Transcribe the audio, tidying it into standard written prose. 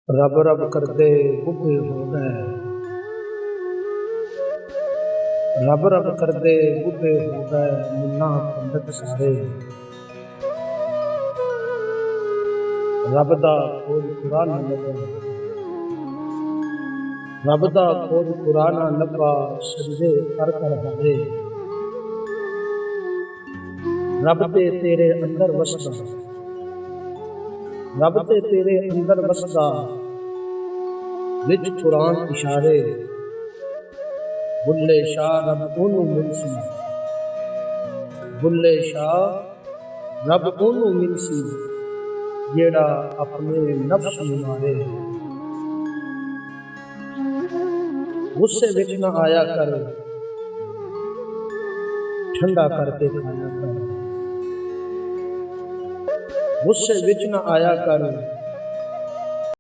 रब रब करदे बुढ़े हो गए, रब रब करदे बुढ़े हो गए, मुन्ना पंडित सारे। रब दा खोज कुरान लगा, रब दा खोज कुरान लगा, सजदे कर कर हारे। रब ते तेरे अंदर वसदा, रब ते तेरे अंदर वसदा, विच कुरान इशारे। बुल्ले शाह रब ओनू मिलसी, बुल्ले शाह रब ओनू मिलसी, जेड़ा अपने नफ्स नूं मारे। गुस्से विच ना आया कर, ठंडा करके खाया कर। गुस्से विच ना आया कर,